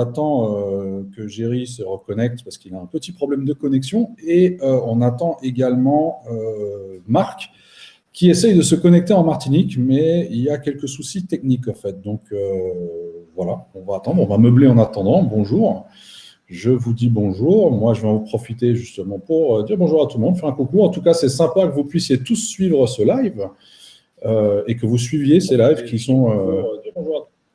attend que Géry se reconnecte parce qu'il a un petit problème de connexion. Et on attend également Marc qui essaye de se connecter en Martinique, mais il y a quelques soucis techniques en fait. Donc voilà, on va attendre, on va meubler en attendant. Bonjour, je vous dis bonjour. Moi, je vais en profiter justement pour dire bonjour à tout le monde, faire un coucou. En tout cas, c'est sympa que vous puissiez tous suivre ce live et que vous suiviez ces lives qui sont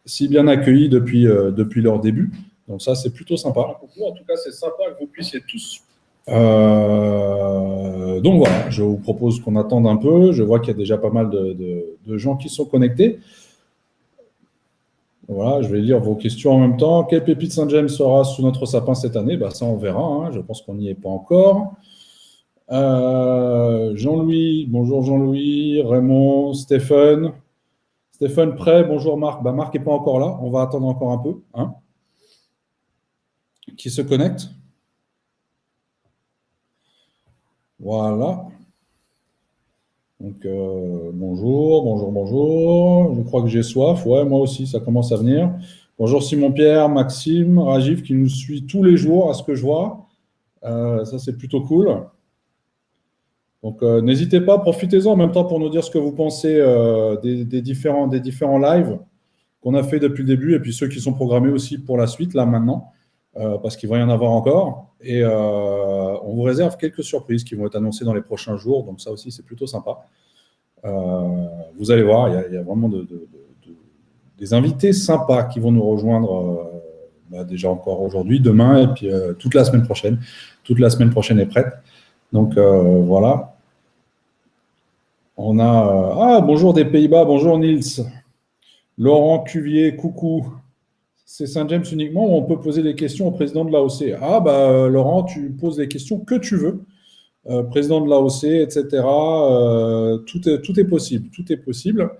si bien accueillis depuis leur début. Donc ça, c'est plutôt sympa. En tout cas, c'est sympa que vous puissiez tous. Donc voilà, je vous propose qu'on attende un peu. Je vois qu'il y a déjà pas mal de gens qui sont connectés. Voilà, je vais lire vos questions en même temps. Quelle pépite Saint-James sera sous notre sapin cette année? Ça, on verra. Hein. Je pense qu'on n'y est pas encore. Jean-Louis, bonjour Jean-Louis. Raymond, Stéphane. Stéphane, prêt? Bonjour Marc. Marc n'est pas encore là. On va attendre encore un peu. Hein. Qui se connecte? Voilà. Donc, bonjour. Je crois que j'ai soif. Ouais, moi aussi, ça commence à venir. Bonjour Simon-Pierre, Maxime, Rajiv qui nous suit tous les jours à ce que je vois. Ça, c'est plutôt cool. Donc, n'hésitez pas, profitez-en en même temps pour nous dire ce que vous pensez des différents lives qu'on a fait depuis le début et puis ceux qui sont programmés aussi pour la suite, là, maintenant, parce qu'il va y en avoir encore. Et on vous réserve quelques surprises qui vont être annoncées dans les prochains jours. Donc, ça aussi, c'est plutôt sympa. Vous allez voir, il y a vraiment des invités sympas qui vont nous rejoindre déjà encore aujourd'hui, demain et puis toute la semaine prochaine. Toute la semaine prochaine est prête. Donc, voilà. On a... bonjour des Pays-Bas, bonjour Nils. Laurent Cuvier, coucou. C'est Saint-James uniquement où on peut poser des questions au président de l'AOC. Laurent, tu poses les questions que tu veux. Président de l'AOC, etc. Tout est possible. Tout est possible.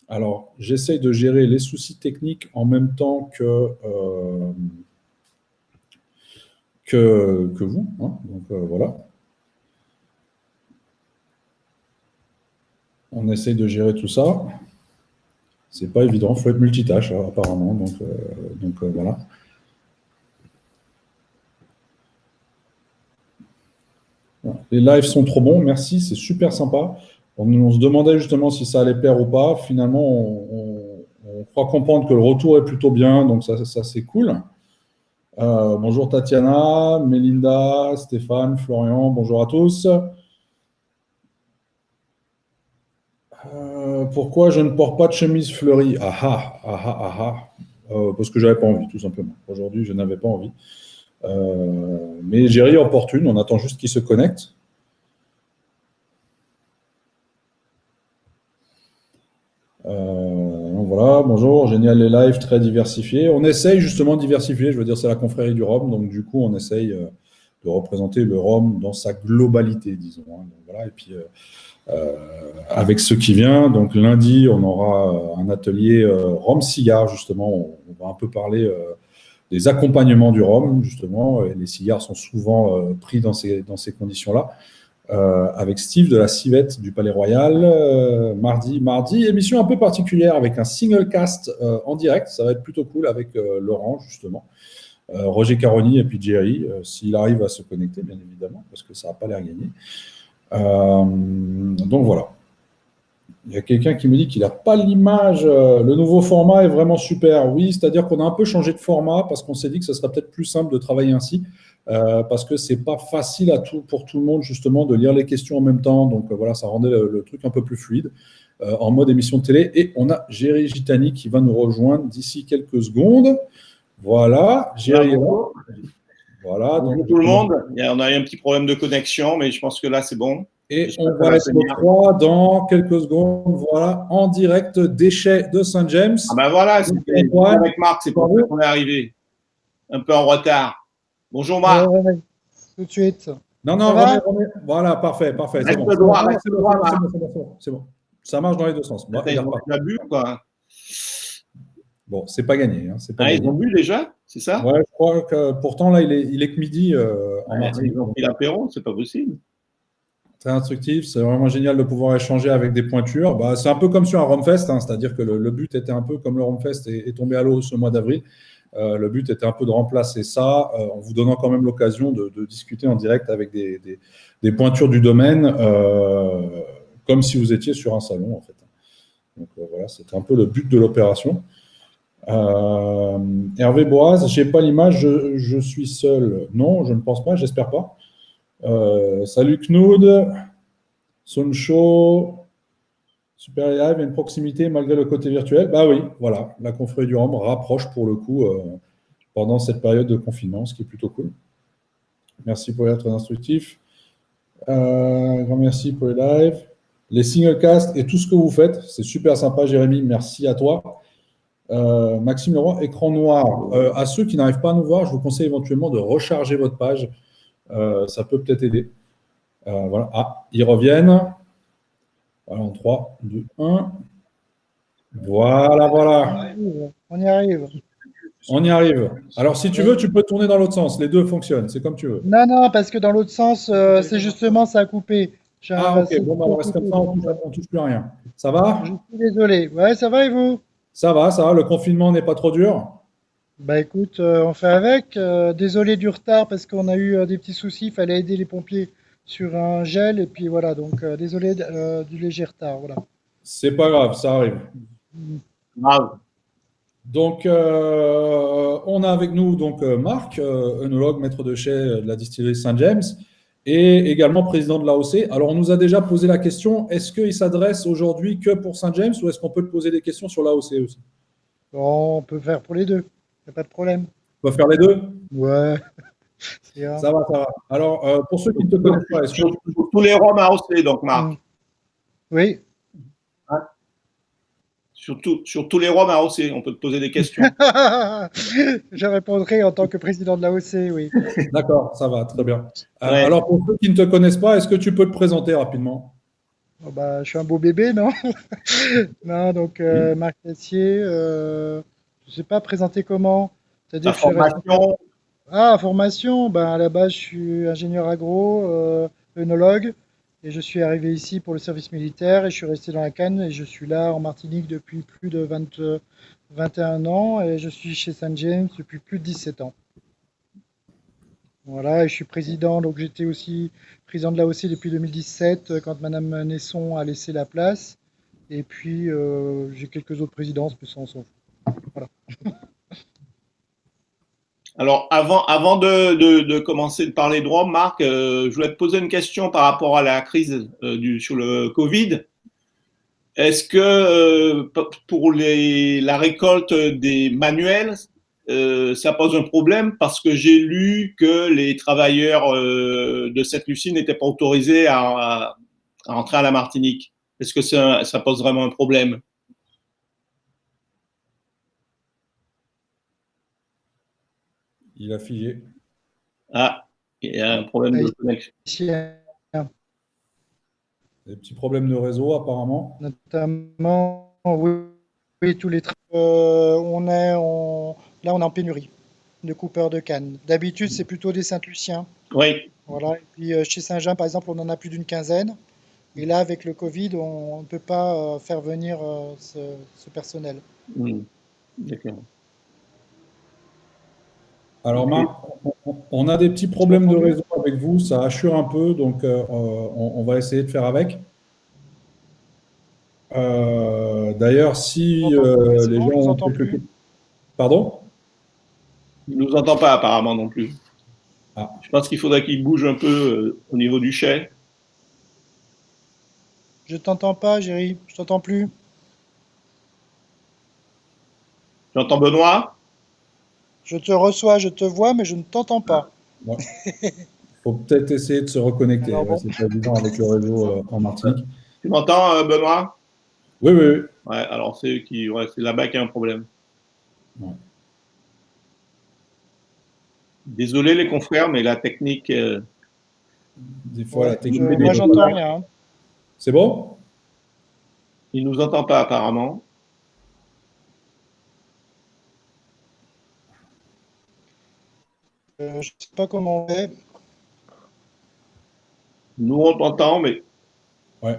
Alors, j'essaye de gérer les soucis techniques en même temps que vous. Hein. Donc, voilà. On essaye de gérer tout ça. C'est pas évident, il faut être multitâche, apparemment. Donc voilà. Les lives sont trop bons, merci, c'est super sympa. On se demandait justement si ça allait plaire ou pas. Finalement, on croit comprendre que le retour est plutôt bien, donc ça c'est cool. Bonjour Tatiana, Mélinda, Stéphane, Florian, bonjour à tous. Pourquoi je ne porte pas de chemise fleurie? Parce que j'avais pas envie, tout simplement. Aujourd'hui, je n'avais pas envie. Mais Géry en porte une, on attend juste qu'il se connecte. Voilà, bonjour, génial les lives, très diversifiés. On essaye justement de diversifier, je veux dire, c'est la confrérie du Rhum, donc du coup, on essaye de représenter le Rhum dans sa globalité, disons. Hein. Donc, voilà, et puis, avec ce qui vient, donc lundi, on aura un atelier Rhum-Cigare, justement. On va un peu parler des accompagnements du Rhum, justement. Et les cigares sont souvent pris dans ces conditions-là. Avec Steve de la Civette du Palais Royal, mardi, émission un peu particulière avec un single cast en direct, ça va être plutôt cool avec Laurent justement, Roger Caroni et puis Jerry, s'il arrive à se connecter bien évidemment, parce que ça n'a pas l'air gagné. Donc voilà. Il y a quelqu'un qui me dit qu'il n'a pas l'image, le nouveau format est vraiment super. Oui, c'est-à-dire qu'on a un peu changé de format parce qu'on s'est dit que ce serait peut-être plus simple de travailler ainsi. Parce que c'est pas facile pour tout le monde justement de lire les questions en même temps, donc voilà, ça rendait le truc un peu plus fluide en mode émission de télé. Et on a Géry Gitani qui va nous rejoindre d'ici quelques secondes. Voilà, Géry. Voilà. Bonjour tout le monde. On a eu un petit problème de connexion, mais je pense que là c'est bon. Et on va être trois dans quelques secondes. Voilà, en direct déchets de Saint-James. Voilà, c'était avec Marc, c'est pour ça qu'on est arrivé un peu en retard. Bonjour Marc. Tout de suite. Non, remets. Voilà, parfait. C'est bon. C'est bon. Ça marche dans les deux sens. Ils ont bu quoi. Bon, c'est pas gagné. Hein, c'est pas gagné. Ils ont bu déjà, c'est ça? Ouais, je crois que pourtant là, il est que midi en Martinique. Ils ont pris l'apéro, c'est pas possible. Très instructif, c'est vraiment génial de pouvoir échanger avec des pointures. C'est un peu comme sur un Romfest, hein, c'est-à-dire que le but était un peu comme le Romfest est tombé à l'eau ce mois d'avril. Le but était un peu de remplacer ça en vous donnant quand même l'occasion de discuter en direct avec des pointures du domaine, comme si vous étiez sur un salon, en fait. Donc voilà, c'était un peu le but de l'opération. Hervé Boaz, j'ai pas l'image, je suis seul. Non, je ne pense pas, j'espère pas. Salut Knud, Soncho, Super AI, il y a une proximité malgré le côté virtuel. Bah oui, voilà, la confrérie du Rhum rapproche pour le coup pendant cette période de confinement, ce qui est plutôt cool. Merci pour être instructif. Grand merci pour les lives. Les singlecasts et tout ce que vous faites, c'est super sympa, Jérémy. Merci à toi. Maxime Leroy, écran noir. À ceux qui n'arrivent pas à nous voir, je vous conseille éventuellement de recharger votre page. Ça peut peut-être aider. Voilà. Ah, ils reviennent. Voilà, en 3, 2, 1. Voilà, voilà. On y arrive. On y arrive. Alors, si tu veux, tu peux tourner dans l'autre sens. Les deux fonctionnent. C'est comme tu veux. Non, parce que dans l'autre sens, c'est justement ça a coupé. Ah, ok. Bon, bah, on reste comme ça, on ne touche plus à rien. Ça va? Je suis désolé. Ouais, ça va et vous? Ça va, ça va. Le confinement n'est pas trop dur? Bah écoute, on fait avec. Désolé du retard parce qu'on a eu des petits soucis. Il fallait aider les pompiers sur un gel et puis voilà. Donc désolé du léger retard. Voilà. C'est pas grave, ça arrive. Grave. Donc, on a avec nous donc Marc, œnologue, maître de chai de la distillerie Saint-James, et également président de l'AOC. Alors, on nous a déjà posé la question, est-ce qu'il s'adresse aujourd'hui que pour Saint-James ou est-ce qu'on peut te poser des questions sur l'AOC aussi? Bon, on peut faire pour les deux. Y a pas de problème. On peut faire les deux? Ouais. Ça va, ça va. Alors, pour ceux qui ne te connaissent pas, est-ce que... Sur tous les rhums AOC, donc, Marc. Oui. Sur tous les rhums AOC, on peut te poser des questions. Je répondrai en tant que président de l'AOC, oui. D'accord, ça va, très bien. Ouais. Alors, pour ceux qui ne te connaissent pas, est-ce que tu peux te présenter rapidement? Oh, bah, je suis un beau bébé, non? Non, donc Oui. Marc Tessier, je ne sais pas présenter comment. C'est-à-dire Ta que je suis formation, Ah, formation, ben, à la base, je suis ingénieur agro, œnologue, et je suis arrivé ici pour le service militaire, et je suis resté dans la canne, et je suis là en Martinique depuis plus de 21 ans, et je suis chez Saint James depuis plus de 17 ans. Voilà, et je suis président, donc j'étais aussi président de l'AOC depuis 2017, quand Madame Nesson a laissé la place, et puis j'ai quelques autres présidences, mais ça, on s'en fout. Voilà. alors avant de commencer de parler de rhum, Marc, je voulais te poser une question par rapport à la crise sur le Covid. Est-ce que pour la récolte des manuels, ça pose un problème parce que j'ai lu que les travailleurs de Sainte-Lucie n'étaient pas autorisés à entrer à la Martinique. Est-ce que ça pose vraiment un problème? Il a figé. Ah, il y a un problème de connexion. Des petits problèmes de réseau, apparemment. Notamment, oui, tous les là, on est en pénurie de coupeurs de canne. D'habitude, c'est plutôt des Saint-Luciens. Oui. Voilà. Et puis chez Saint-Jean, par exemple, on en a plus d'une quinzaine. Et là, avec le Covid, on ne peut pas faire venir ce personnel. D'accord. Alors, Marc, on a des petits problèmes de réseau avec vous, ça assure un peu, donc on va essayer de faire avec. D'ailleurs, si les gens ont quelques... Pardon? Il ne nous entend pas apparemment non plus. Ah. Je pense qu'il faudrait qu'il bouge un peu au niveau du chai. Je t'entends pas, Géry, je t'entends plus. J'entends Benoît. Je te reçois, je te vois, mais je ne t'entends pas. Il faut peut-être essayer de se reconnecter. Alors, bon. C'est pas évident avec le réseau en Martinique. Tu m'entends, Benoît? Oui, oui, oui. Ouais, alors c'est là-bas qu'il y a un problème. Ouais. Désolé les confrères, mais la technique. Des fois, la technique. Moi, j'entends rien. C'est bon? Il ne nous entend pas apparemment. Je ne sais pas comment on fait. Nous, on t'entend, mais. Ouais.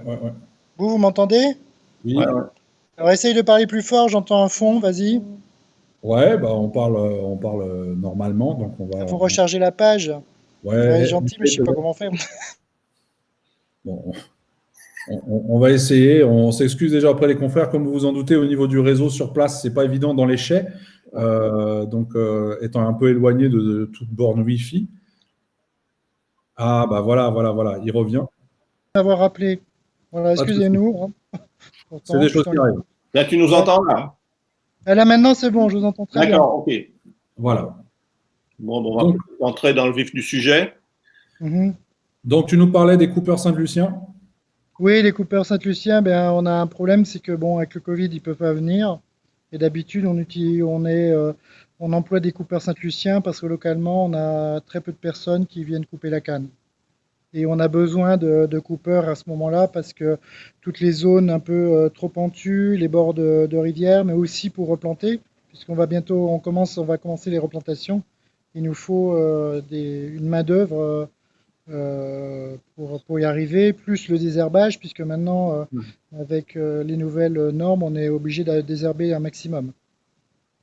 Vous m'entendez? Oui. Ouais. Alors, essaye de parler plus fort, j'entends un fond, vas-y. Ouais, bah on parle normalement, donc on Il va. faut recharger la page. Ouais, Ouais, gentil, mais je sais pas comment faire. bon, on va essayer. On s'excuse déjà auprès des confrères. Comme vous vous en doutez, au niveau du réseau sur place, c'est pas évident dans les chais. Étant un peu éloigné de toute borne Wi-Fi. Ah, bah voilà, il revient. D'avoir rappelé. Voilà, Pas de souci. excusez-nous, hein. C'est Pourtant, des je suis choses dans qui les... arrivent. Là, tu nous Ouais. entends là? Ah, là maintenant, c'est bon, je vous entends très bien. D'accord, ok. Voilà. Bon, on va Donc, entrer dans le vif du sujet. Mhm. donc, tu nous parlais des coupeurs Saint-Lucien. Oui, les coupeurs Saint-Lucien, ben, on a un problème, c'est que bon, avec le Covid, ils peuvent pas venir. Et d'habitude, on emploie des coupeurs Saint-Lucien parce que localement, on a très peu de personnes qui viennent couper la canne. Et on a besoin de coupeurs à ce moment-là parce que toutes les zones un peu trop pentues, les bords de rivières, mais aussi pour replanter, puisqu'on va bientôt, on va commencer les replantations. Il nous faut une main-d'œuvre pour y arriver, plus le désherbage, puisque maintenant, avec les nouvelles normes, on est obligé de désherber un maximum.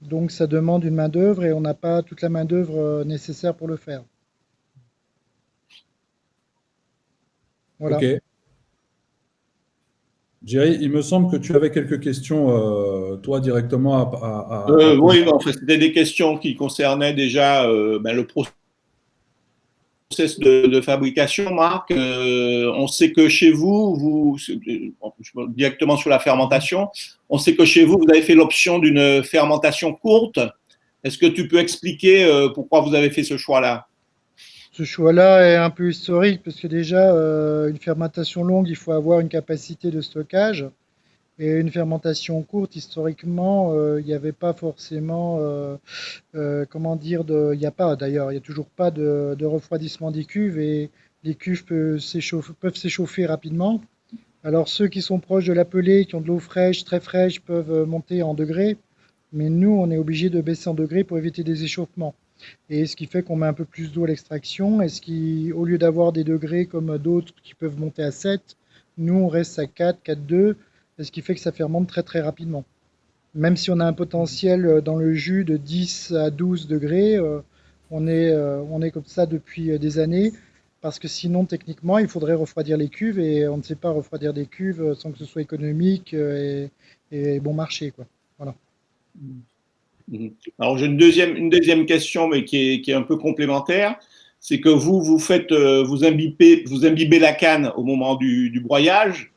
Donc ça demande une main-d'œuvre et on n'a pas toute la main-d'œuvre nécessaire pour le faire. Voilà. OK. Jerry, il me semble que tu avais quelques questions, toi, directement à poser. Oui, en fait, c'était des questions qui concernaient déjà le process de fabrication, Marc. On sait que chez vous, directement sur la fermentation, on sait que chez vous, vous avez fait l'option d'une fermentation courte. Est-ce que tu peux expliquer pourquoi vous avez fait ce choix-là? Ce choix-là est un peu historique parce que déjà, une fermentation longue, il faut avoir une capacité de stockage. Et une fermentation courte, historiquement, il n'y avait pas forcément, comment dire, il n'y a pas d'ailleurs, il n'y a toujours pas de refroidissement des cuves et les cuves peuvent s'échauffer rapidement. Alors ceux qui sont proches de la pelée, qui ont de l'eau fraîche, très fraîche, peuvent monter en degrés, mais nous, on est obligé de baisser en degrés pour éviter des échauffements. Et ce qui fait qu'on met un peu plus d'eau à l'extraction, et au lieu d'avoir des degrés comme d'autres qui peuvent monter à 7, nous, on reste à 4, 4,2, et ce qui fait que ça fermente très très rapidement. Même si on a un potentiel dans le jus de 10 à 12 degrés, on est comme ça depuis des années, parce que sinon, techniquement, il faudrait refroidir les cuves, et on ne sait pas refroidir des cuves sans que ce soit économique et bon marché, quoi. Voilà. Alors, j'ai une deuxième question, mais qui est un peu complémentaire. C'est que vous imbibez la canne au moment du broyage.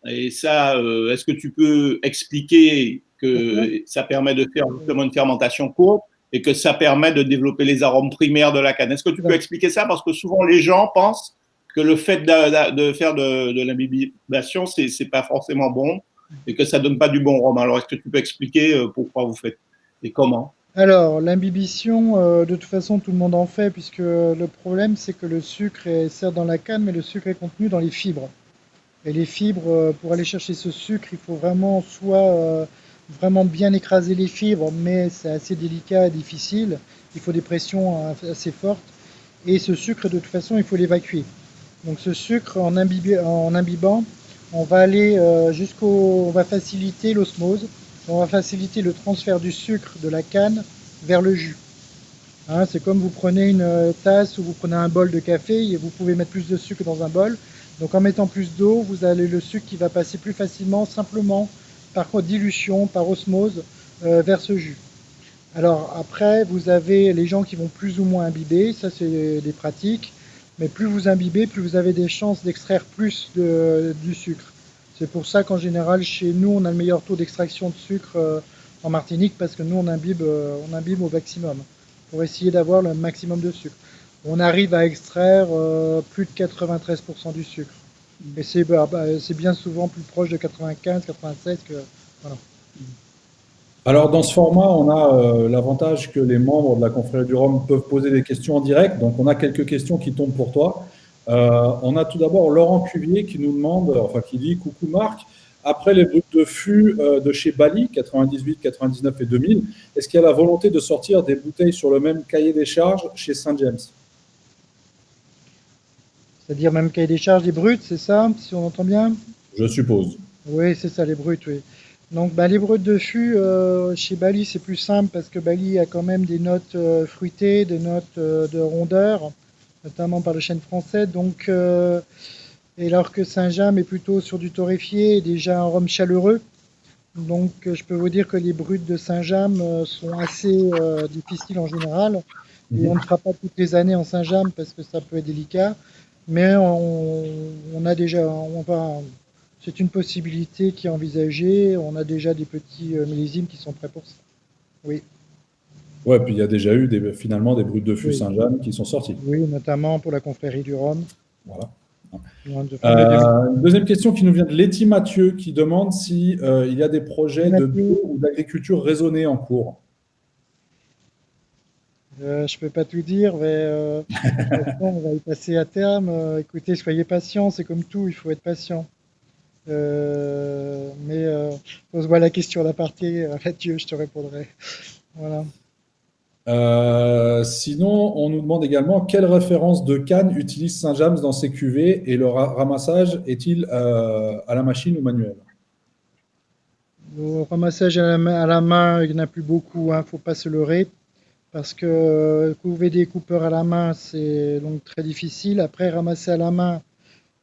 Et ça, est-ce que tu peux expliquer Pourquoi? que ça permet de faire justement une fermentation courte et que ça permet de développer les arômes primaires de la canne? Est-ce que tu peux expliquer ça? Parce que souvent, les gens pensent que le fait de faire de l'imbibation, c'est pas forcément bon et que ça donne pas du bon rhum. Alors, est-ce que tu peux expliquer pourquoi vous faites et comment? Alors, l'imbibition, de toute façon, tout le monde en fait, puisque le problème, c'est que le sucre est certes dans la canne, mais le sucre est contenu dans les fibres. Et les fibres, pour aller chercher ce sucre, il faut vraiment vraiment bien écraser les fibres, mais c'est assez délicat et difficile. Il faut des pressions assez fortes. Et ce sucre, de toute façon, il faut l'évacuer. Donc ce sucre, en imbibant, on va aller on va faciliter l'osmose, on va faciliter le transfert du sucre de la canne vers le jus. Hein, c'est comme vous prenez une tasse ou vous prenez un bol de café et vous pouvez mettre plus de sucre dans un bol. Donc en mettant plus d'eau, vous avez le sucre qui va passer plus facilement, simplement par dilution, par osmose, vers ce jus. Alors après, vous avez les gens qui vont plus ou moins imbiber, ça c'est des pratiques, mais plus vous imbibez, plus vous avez des chances d'extraire plus du sucre. C'est pour ça qu'en général, chez nous, on a le meilleur taux d'extraction de sucre en Martinique, parce que nous, on imbibe au maximum, pour essayer d'avoir le maximum de sucre. On arrive à extraire plus de 93% du sucre. Et c'est bien souvent plus proche de 95, 96 que... Voilà. Alors, dans ce format, on a l'avantage que les membres de la confrérie du Rhum peuvent poser des questions en direct. Donc, on a quelques questions qui tombent pour toi. On a tout d'abord Laurent Cuvier qui nous demande, enfin qui dit: coucou Marc, après les brutes de fût de chez Bali, 98, 99 et 2000, est-ce qu'il y a la volonté de sortir des bouteilles sur le même cahier des charges chez Saint James? C'est-à-dire même cahier des charges des brutes, c'est ça, si on entend bien? Je suppose. Oui, c'est ça, les brutes, oui. Donc, les brutes de fût, chez Bali, c'est plus simple parce que Bali a quand même des notes fruitées, des notes de rondeur, notamment par le chêne français. Donc, et alors que Saint-James est plutôt sur du torréfié et déjà un rhum chaleureux. Donc, je peux vous dire que les brutes de Saint-James sont assez difficiles en général. Et on ne fera pas toutes les années en Saint-James parce que ça peut être délicat. Mais on a déjà, c'est une possibilité qui est envisagée. On a déjà des petits millésimes qui sont prêts pour ça. Oui, Ouais, puis il y a déjà eu finalement des brutes de fût oui, Saint-James qui sont sorties. oui, notamment pour la confrérie du Rhum. Voilà. Le fameux Une deuxième question qui nous vient de Letty Mathieu qui demande si il y a des projets de Mathieu. bio ou d'agriculture raisonnée en cours. Je peux pas tout dire, mais de toute façon, on va y passer à terme. Écoutez, soyez patient, c'est comme tout, il faut être patient. Mais pose-moi la question d'aparté, Mathieu, je te répondrai. Voilà. Sinon, on nous demande également quelle référence de canne utilise Saint-James dans ses cuvées et le ramassage est-il à la machine ou manuel? Au ramassage à la main, il n'y en a plus beaucoup, hein, faut pas se leurrer. Parce que couver des coupeurs à la main, c'est donc très difficile. Après, ramasser à la main,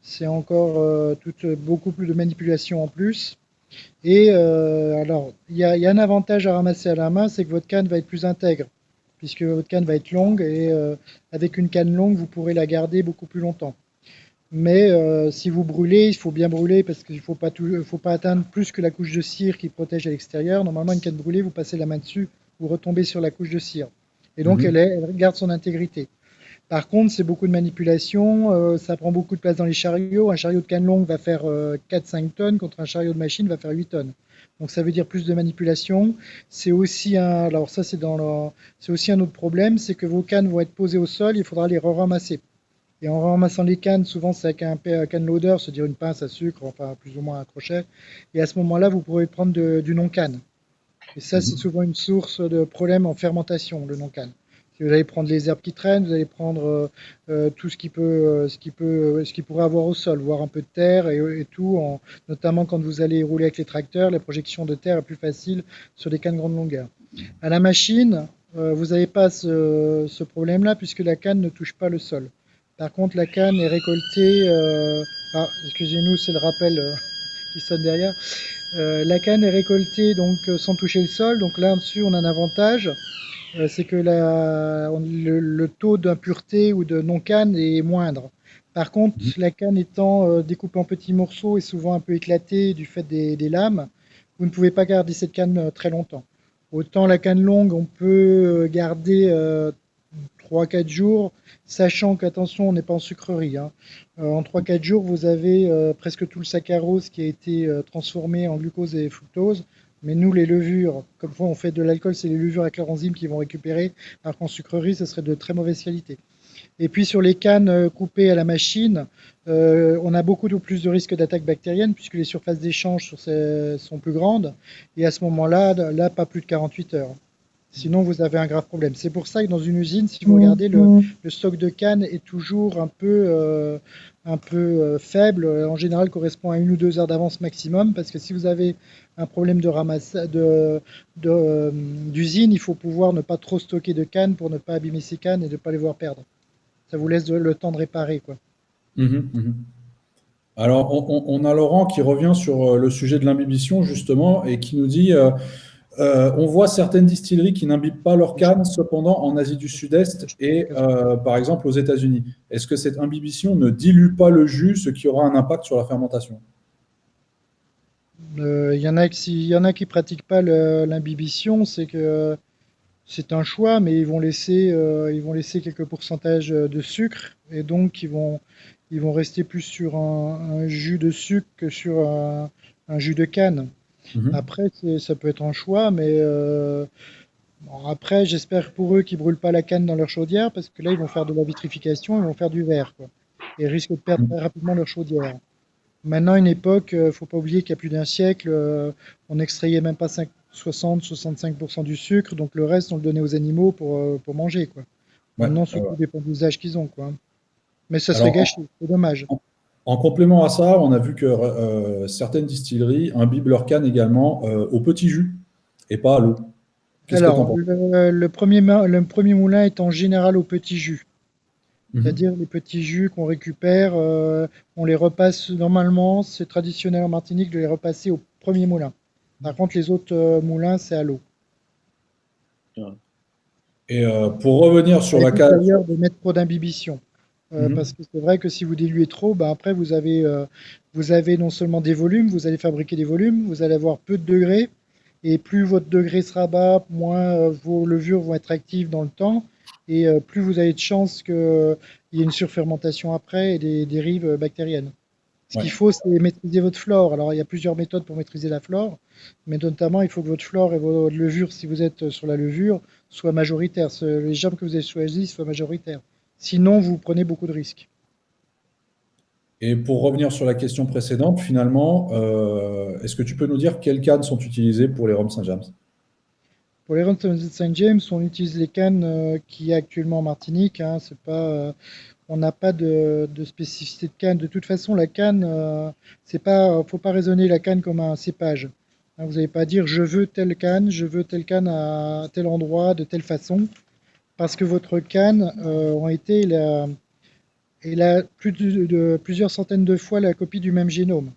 c'est encore beaucoup plus de manipulation en plus. Et alors, il y a un avantage à ramasser à la main, c'est que votre canne va être plus intègre, puisque votre canne va être longue et avec une canne longue, vous pourrez la garder beaucoup plus longtemps. Mais si vous brûlez, il faut bien brûler parce qu'il ne faut pas atteindre plus que la couche de cire qui protège à l'extérieur. Normalement, une canne brûlée, vous passez la main dessus, vous retombez sur la couche de cire. Et donc, elle garde son intégrité. Par contre, c'est beaucoup de manipulation, ça prend beaucoup de place dans les chariots. Un chariot de canne longue va faire 4-5 tonnes contre un chariot de machine va faire 8 tonnes. Donc ça veut dire plus de manipulation. C'est aussi alors ça c'est aussi un autre problème, c'est que vos cannes vont être posées au sol, il faudra les ramasser. Et en ramassant les cannes, souvent c'est avec un canne loader, c'est-à-dire une pince à sucre, enfin plus ou moins un crochet. Et à ce moment-là, vous pourrez prendre du non-canne. Et ça, c'est souvent une source de problème en fermentation, le non-canne. Vous allez prendre les herbes qui traînent, vous allez prendre tout ce qui pourrait avoir au sol, voire un peu de terre et tout, notamment quand vous allez rouler avec les tracteurs, la projection de terre est plus facile sur des cannes grande longueur. À la machine, vous n'avez pas ce problème-là puisque la canne ne touche pas le sol. Par contre, la canne est récoltée. Excusez-nous, c'est le rappel qui sonne derrière. La canne est récoltée donc sans toucher le sol. Donc là-dessus, on a un avantage, c'est que le taux d'impureté ou de non-canne est moindre. Par contre, la canne étant découpée en petits morceaux et souvent un peu éclatée du fait des lames, vous ne pouvez pas garder cette canne très longtemps. Autant la canne longue, on peut garder 3-4 jours, sachant qu'attention, on n'est pas en sucrerie, hein. En 3-4 jours, vous avez presque tout le saccharose qui a été transformé en glucose et fructose. Mais nous, les levures, comme quoi on fait de l'alcool, c'est les levures avec leurs enzymes qui vont récupérer, alors qu'en sucrerie, ce serait de très mauvaise qualité. Et puis sur les cannes coupées à la machine, on a beaucoup plus de risques d'attaque bactérienne puisque les surfaces d'échange sont plus grandes. Et à ce moment-là, pas plus de 48 heures. Sinon, vous avez un grave problème. C'est pour ça que dans une usine, si vous regardez, le stock de cannes est toujours un peu faible. En général, correspond à 1 ou 2 heures d'avance maximum, parce que si vous avez un problème d'usine, il faut pouvoir ne pas trop stocker de cannes pour ne pas abîmer ces cannes et ne pas les voir perdre. Ça vous laisse le temps de réparer, quoi. Alors, on a Laurent qui revient sur le sujet de l'imbibition, justement, et qui nous dit on voit certaines distilleries qui n'imbibent pas leur canne, cependant en Asie du Sud-Est et par exemple aux États-Unis. Est-ce que cette imbibition ne dilue pas le jus, ce qui aura un impact sur la fermentation? Il y en a qui pratiquent pas l'imbibition, c'est que c'est un choix, mais ils vont laisser quelques pourcentages de sucre et donc ils vont rester plus sur un jus de sucre que sur un jus de canne. Après, ça peut être un choix, mais après, j'espère pour eux qu'ils brûlent pas la canne dans leur chaudière, parce que là, ils vont faire de la vitrification, ils vont faire du verre, quoi. Et ils risquent de perdre très rapidement leur chaudière. Maintenant, une époque, faut pas oublier qu'il y a plus d'un siècle, on n'extrayait même pas 60-65% du sucre, donc le reste, on le donnait aux animaux pour manger, quoi. Maintenant, surtout dépend de l'usage qu'ils ont, quoi. Mais ça serait gâché, c'est dommage. En complément à ça, on a vu que certaines distilleries imbibent leur canne également au petit jus et pas à l'eau. Qu'est-ce que tu en Alors, penses? le premier moulin est en général au petit jus. Mhm. C'est-à-dire les petits jus qu'on récupère, on les repasse normalement, c'est traditionnel en Martinique de les repasser au premier moulin. Par contre, les autres moulins, c'est à l'eau. Et pour revenir Ça sur la évite canne. d'ailleurs de mettre trop d'imbibition. Parce Mhm. que c'est vrai que si vous diluez trop, ben après vous avez non seulement des volumes, vous allez fabriquer des volumes, vous allez avoir peu de degrés, et plus votre degré sera bas, moins vos levures vont être actives dans le temps, et plus vous avez de chances qu'il y ait une surfermentation après et des dérives bactériennes. Ce Ouais. qu'il faut, c'est maîtriser votre flore. Alors, il y a plusieurs méthodes pour maîtriser la flore, mais notamment, il faut que votre flore et vos levures, si vous êtes sur la levure, soient majoritaires. Les germes que vous avez choisis soient majoritaires. Sinon, vous prenez beaucoup de risques. Et pour revenir sur la question précédente, finalement, est-ce que tu peux nous dire quelles cannes sont utilisées pour les rhums Saint-James? Pour les runs de Saint James, on utilise les cannes qui y a actuellement en Martinique. Hein. C'est pas, on n'a pas de spécificité de canne. De toute façon, la canne, c'est pas, faut pas raisonner la canne comme un cépage. Hein, vous n'allez pas dire je veux telle canne à tel endroit, de telle façon, parce que votre canne ont été plusieurs centaines de fois la copie du même génome.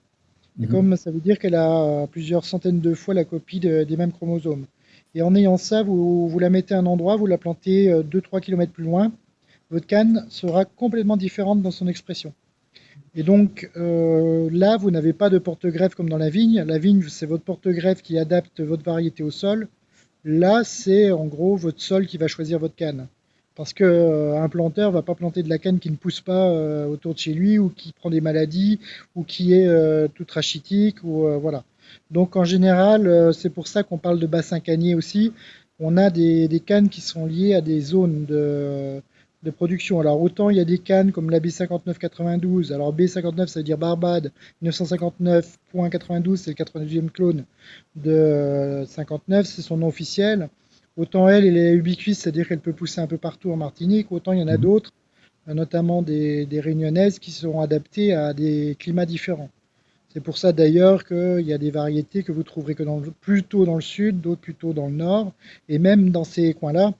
Et Mhm. comme ça veut dire qu'elle a plusieurs centaines de fois la copie des mêmes chromosomes. Et en ayant ça, vous la mettez à un endroit, vous la plantez 2-3 km plus loin, votre canne sera complètement différente dans son expression. Et donc là, vous n'avez pas de porte-greffe comme dans la vigne. La vigne, c'est votre porte-greffe qui adapte votre variété au sol. Là, c'est en gros votre sol qui va choisir votre canne. Parce qu'un planteur va pas planter de la canne qui ne pousse pas autour de chez lui ou qui prend des maladies ou qui est toute rachitique ou voilà. Donc en général, c'est pour ça qu'on parle de bassin cannier aussi. On a des cannes qui sont liées à des zones de production. Alors autant il y a des cannes comme la B5992. Alors B59 ça veut dire Barbade. 959.92 c'est le 92e clone de 59, c'est son nom officiel. Autant elle est ubiquiste, c'est-à-dire qu'elle peut pousser un peu partout en Martinique, autant il y en a Mhm. d'autres, notamment des réunionnaises, qui sont adaptées à des climats différents. C'est pour ça d'ailleurs qu'il y a des variétés que vous trouverez que plutôt dans le sud, d'autres plutôt dans le nord, et même dans ces coins-là,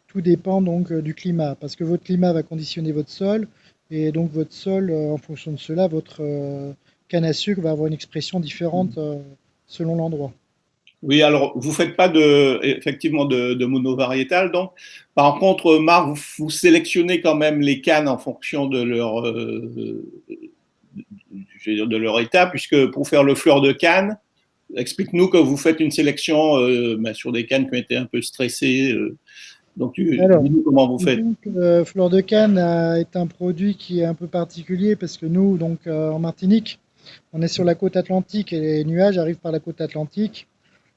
tout dépend donc du climat, parce que votre climat va conditionner votre sol, et donc votre sol, en fonction de cela, votre canne à sucre va avoir une expression différente selon l'endroit. Oui, alors vous faites pas effectivement de monovariétal, donc. Par contre, Marc, vous sélectionnez quand même les cannes en fonction de je vais dire de leur état, puisque pour faire le fleur de canne, explique-nous que vous faites une sélection sur des cannes qui ont été un peu stressées. Donc, Alors, dis-nous comment vous faites. disons que fleur de canne est un produit qui est un peu particulier parce que nous, donc en Martinique, on est sur la côte atlantique et les nuages arrivent par la côte atlantique.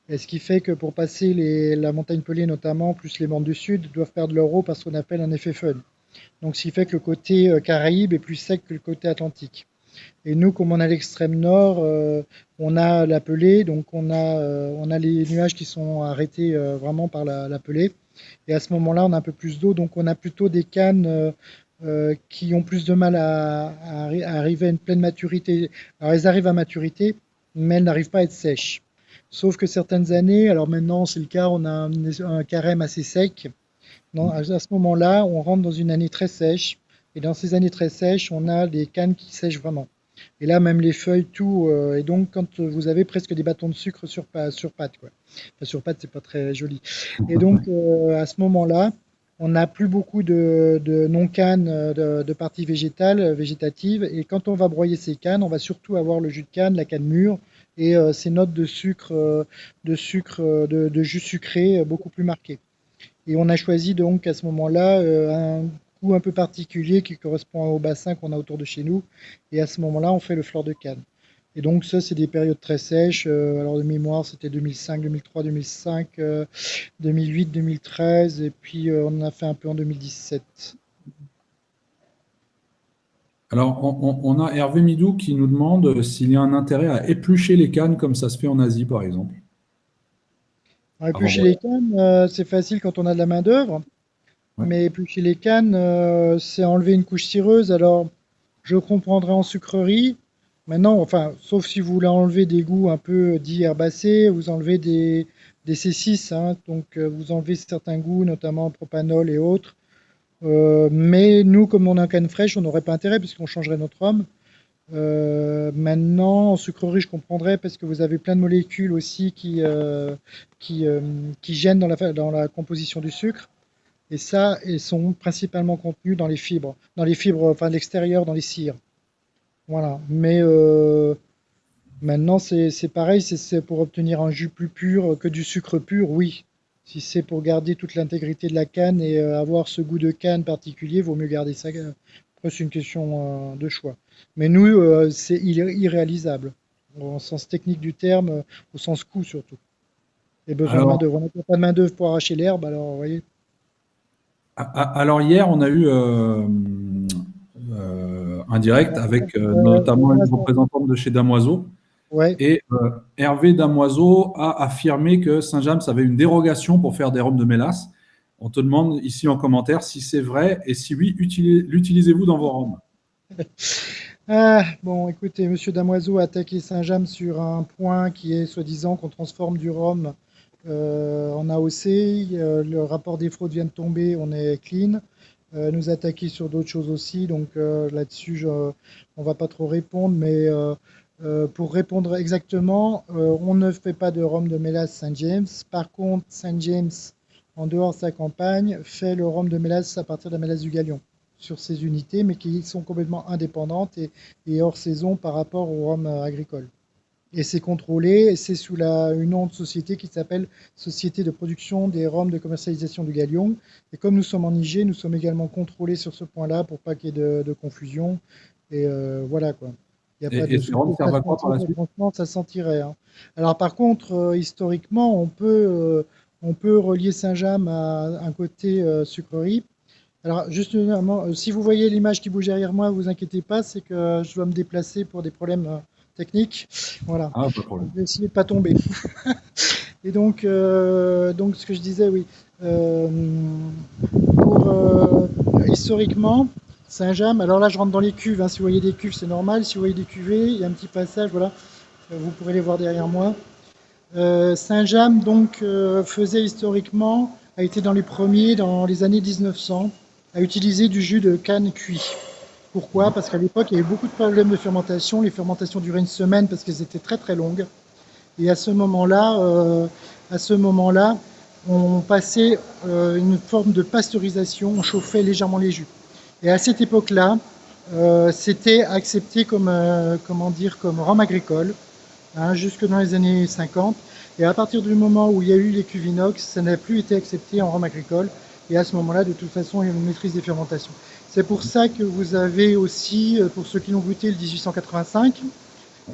Et ce qui fait que pour passer la montagne Pelée notamment, plus les bandes du sud, doivent perdre leur eau parce qu'on appelle un effet fun. Donc ce qui fait que le côté Caraïbe est plus sec que le côté atlantique. Et nous, comme on a l'extrême nord, on a la Pelée, donc on a les nuages qui sont arrêtés vraiment par la Pelée. Et à ce moment-là, on a un peu plus d'eau, donc on a plutôt des cannes qui ont plus de mal à arriver à une pleine maturité. Alors elles arrivent à maturité, mais elles n'arrivent pas à être sèches. Sauf que certaines années, alors maintenant c'est le cas, on a un carême assez sec. À ce moment-là, on rentre dans une année très sèche. Et dans ces années très sèches, on a des cannes qui sèchent vraiment. Et là, même les feuilles, tout. Et donc, quand vous avez presque des bâtons de sucre sur pâte, quoi. Enfin, sur pâte, c'est pas très joli. Et donc, à ce moment-là, on n'a plus beaucoup de non-cannes de parties végétales, végétatives. Et quand on va broyer ces cannes, on va surtout avoir le jus de canne, la canne mûre, et ces notes de sucre, de jus sucré beaucoup plus marquées. Et on a choisi donc à ce moment-là un goût un peu particulier qui correspond au bassin qu'on a autour de chez nous. Et à ce moment-là, on fait le fleur de canne. Et donc ça, c'est des périodes très sèches. Alors de mémoire, c'était 2005, 2003, 2005, 2008, 2013, et puis on en a fait un peu en 2017. Alors, on a Hervé Midou qui nous demande s'il y a un intérêt à éplucher les cannes comme ça se fait en Asie, par exemple. Alors, Avant éplucher broyage. les cannes, c'est facile quand on a de la main-d'œuvre, Ouais. mais éplucher les cannes, c'est enlever une couche cireuse. Alors, je comprendrais en sucrerie. Maintenant, enfin, sauf si vous voulez enlever des goûts un peu dits herbacés, vous enlevez des C6, hein, donc vous enlevez certains goûts, notamment propanol et autres. Mais nous, comme on a un canne fraîche, on n'aurait pas intérêt puisqu'on changerait notre rhum. Maintenant, en sucrerie, je comprendrais parce que vous avez plein de molécules aussi qui gênent dans la composition du sucre. Et ça, elles sont principalement contenues dans les fibres, enfin de l'extérieur, dans les cires. Voilà. Mais maintenant, c'est pareil, c'est pour obtenir un jus plus pur que du sucre pur, oui. Si c'est pour garder toute l'intégrité de la canne et avoir ce goût de canne particulier, vaut mieux garder ça. Après, c'est une question de choix. Mais nous, c'est irréalisable, au sens technique du terme, au sens coût surtout. Et besoin de Alors, main-d'œuvre. On n'a pas de main-d'œuvre pour arracher l'herbe, alors vous voyez. alors hier, on a eu un direct avec notamment une représentante de chez Damoiseau. Ouais. Et Hervé Damoiseau a affirmé que Saint-James avait une dérogation pour faire des rhums de mélasse. On te demande ici en commentaire si c'est vrai et si oui, l'utilisez-vous dans vos rhums? Ah, bon, écoutez, Monsieur Damoiseau a attaqué Saint-James sur un point qui est soi-disant qu'on transforme du rhum en AOC. Le rapport des fraudes vient de tomber, on est clean. Nous attaquer sur d'autres choses aussi, donc là-dessus, on ne va pas trop répondre, mais pour répondre exactement, on ne fait pas de rhum de mélasse Saint-James. Par contre, Saint-James, en dehors de sa campagne, fait le rhum de mélasse à partir de la mélasse du Galion sur ses unités, mais qui sont complètement indépendantes et hors saison par rapport au rhum agricole. Et c'est contrôlé, et c'est sous une autre société qui s'appelle Société de production des rhums de commercialisation du Galion. Et comme nous sommes en IG, nous sommes également contrôlés sur ce point-là pour pas qu'il y ait de confusion. Et voilà quoi. Il n'y a pas de ces rhums servent à quoi par la suite? franchement, ça sentirait. Hein. Alors par contre, historiquement, on peut relier Saint-James à un côté sucrerie. Alors justement, si vous voyez l'image qui bouge derrière moi, vous inquiétez pas, c'est que je dois me déplacer pour des problèmes techniques. Voilà. Ah, pas de problème. Je vais essayer de pas tomber. Et donc ce que je disais, oui. Historiquement, Saint-James, alors là je rentre dans les cuves, hein. Si vous voyez des cuves c'est normal, si vous voyez des cuvées, il y a un petit passage, voilà, vous pourrez les voir derrière moi. Saint-James donc faisait historiquement, a été dans les premiers dans les années 1900, à utiliser du jus de canne cuit. Pourquoi? Parce qu'à l'époque il y avait beaucoup de problèmes de fermentation, les fermentations duraient une semaine parce qu'elles étaient très très longues. Et à ce moment-là, on passait une forme de pasteurisation, on chauffait légèrement les jus. Et à cette époque-là, c'était accepté comme rhum agricole, hein, jusque dans les années 50. Et à partir du moment où il y a eu les cuves inox, ça n'a plus été accepté en rhum agricole. Et à ce moment-là, de toute façon, il y a une maîtrise des fermentations. C'est pour ça que vous avez aussi, pour ceux qui l'ont goûté, le 1885.